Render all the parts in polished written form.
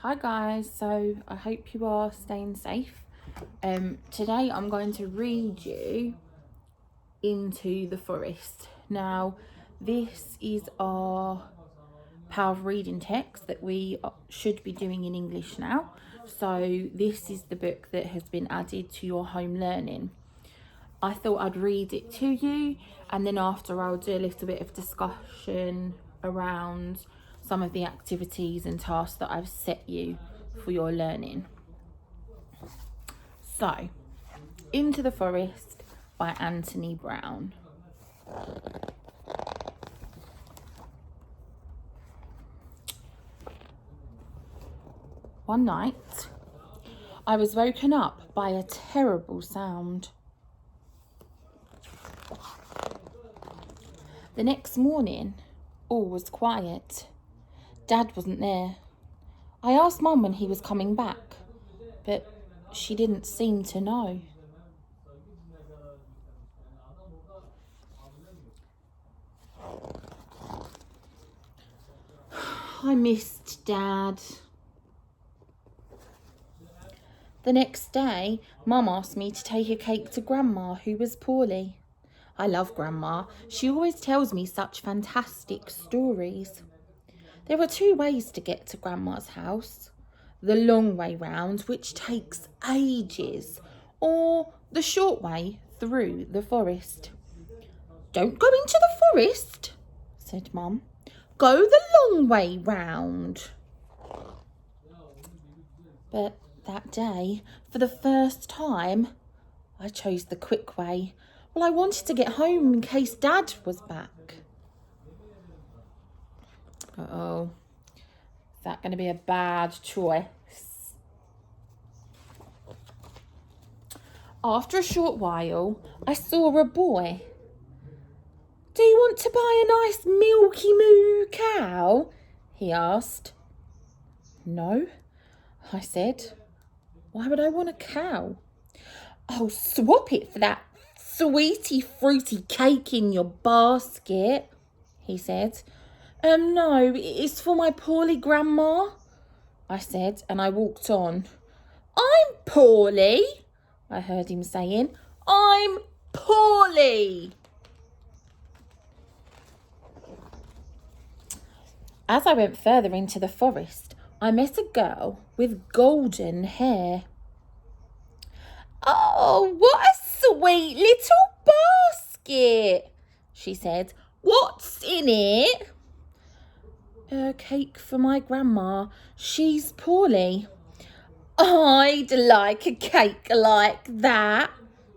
Hi guys, so I hope you are staying safe. Today I'm going to read you Into the Forest. Now this is our Power of Reading text that we should be doing in English now. So this is the book that has been added to your home learning. I thought I'd read it to you, and then after I'll do a little bit of discussion around some of the activities and tasks that I've set you for your learning. So, Into the Forest by Anthony Brown. One night, I was woken up by a terrible sound. The next morning, all was quiet. Dad wasn't there. I asked Mum when he was coming back, but she didn't seem to know. I missed Dad. The next day, Mum asked me to take a cake to Grandma, who was poorly. I love Grandma. She always tells me such fantastic stories. There are two ways to get to Grandma's house. The long way round, which takes ages, or the short way through the forest. Don't go into the forest, said Mum. Go the long way round. But that day, for the first time, I chose the quick way. Well, I wanted to get home in case Dad was back. Uh-oh. Is that going to be a bad choice? After a short while, I saw a boy. Do you want to buy a nice milky moo cow? He asked. No, I said. Why would I want a cow? I'll swap it for that sweetie fruity cake in your basket, he said. No, it's for my poorly Grandma, I said, and I walked on. I'm poorly, I heard him saying. I'm poorly. As I went further into the forest, I met a girl with golden hair. Oh, what a sweet little basket, she said. What's in it? A cake for my Grandma. She's poorly. I'd like a cake like that,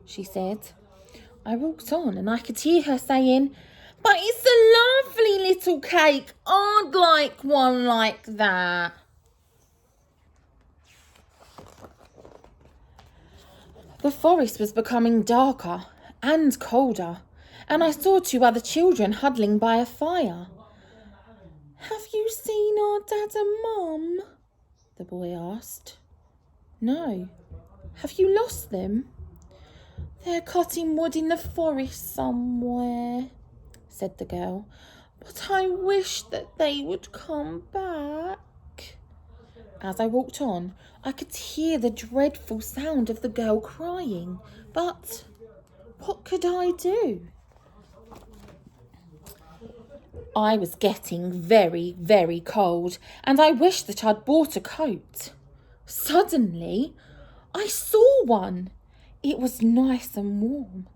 she said. I walked on and I could hear her saying, but it's a lovely little cake. I'd like one like that. The forest was becoming darker and colder, and I saw two other children huddling by a fire. Have you seen our Dad and Mum? The boy asked. No. Have you lost them? They're cutting wood in the forest somewhere, said the girl. But I wish that they would come back. As I walked on, I could hear the dreadful sound of the girl crying. But what could I do? I was getting very, very cold, and I wished that I'd bought a coat. Suddenly, I saw one. It was nice and warm.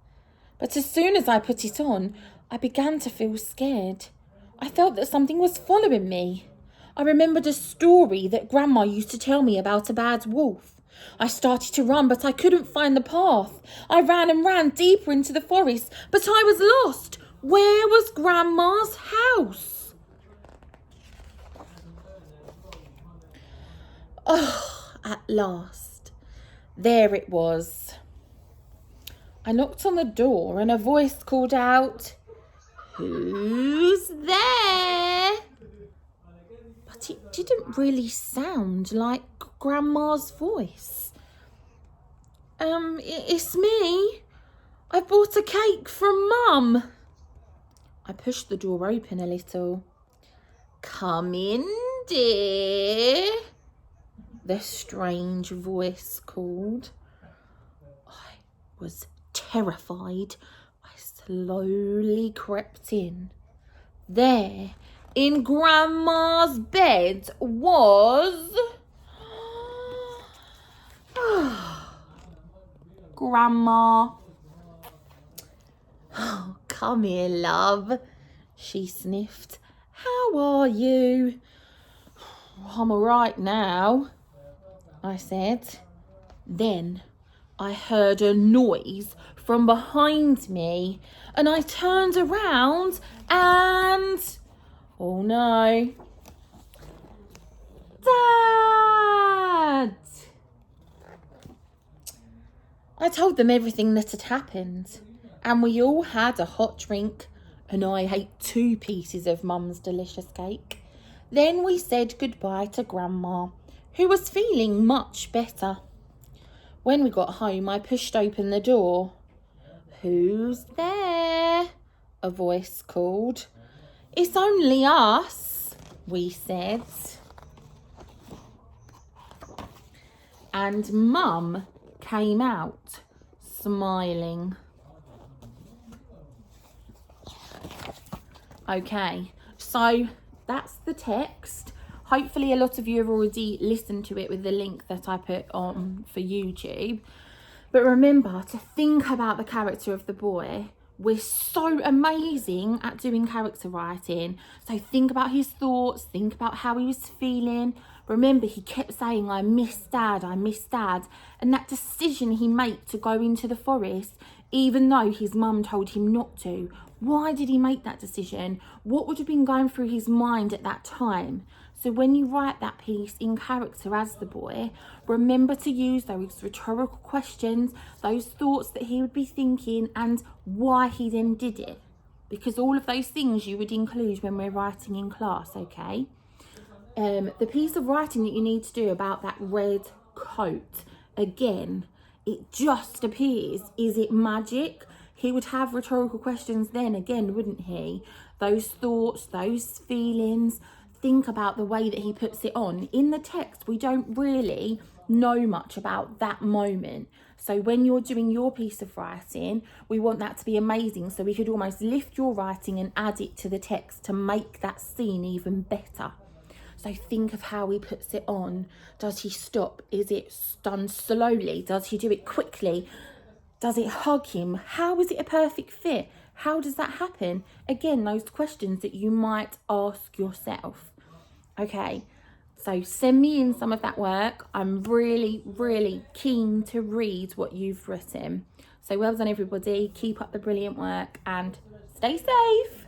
But as soon as I put it on, I began to feel scared. I felt that something was following me. I remembered a story that Grandma used to tell me about a bad wolf. I started to run, but I couldn't find the path. I ran and ran deeper into the forest, but I was lost. Where was Grandma's house? Oh, at last. There it was. I knocked on the door and a voice called out, Who's there? But it didn't really sound like Grandma's voice. It's me. I bought a cake from Mum. I pushed the door open a little. Come in, dear, the strange voice called. I was terrified. I slowly crept in. There, in Grandma's bed, was... Grandma. Oh, come here, love, she sniffed. How are you? I'm all right now, I said. Then I heard a noise from behind me and I turned around and... oh no. Dad! I told them everything that had happened and we all had a hot drink and I ate 2 pieces of Mum's delicious cake. Then we said goodbye to Grandma, who was feeling much better. When we got home, I pushed open the door. Who's there? A voice called. It's only us, we said. And Mum came out, smiling. Okay, so that's the text. Hopefully a lot of you have already listened to it with the link that I put on for YouTube. But remember to think about the character of the boy. We're so amazing at doing character writing. So think about his thoughts, think about how he was feeling. Remember, he kept saying, I miss Dad, I miss Dad. And that decision he made to go into the forest, even though his mum told him not to. Why did he make that decision? What would have been going through his mind at that time? So when you write that piece in character as the boy, remember to use those rhetorical questions, those thoughts that he would be thinking and why he then did it. Because all of those things you would include when we're writing in class, okay? The piece of writing that you need to do about that red coat, again, it just appears. Is it magic? He would have rhetorical questions then again, wouldn't he? Those thoughts, those feelings. Think about the way that he puts it on. In the text, we don't really know much about that moment. So when you're doing your piece of writing, we want that to be amazing. So we could almost lift your writing and add it to the text to make that scene even better. So think of how he puts it on. Does he stop? Is it done slowly? Does he do it quickly? Does it hug him? How is it a perfect fit? How does that happen? Again, those questions that you might ask yourself. Okay, so send me in some of that work. I'm really, really keen to read what you've written. So well done, everybody. Keep up the brilliant work and stay safe.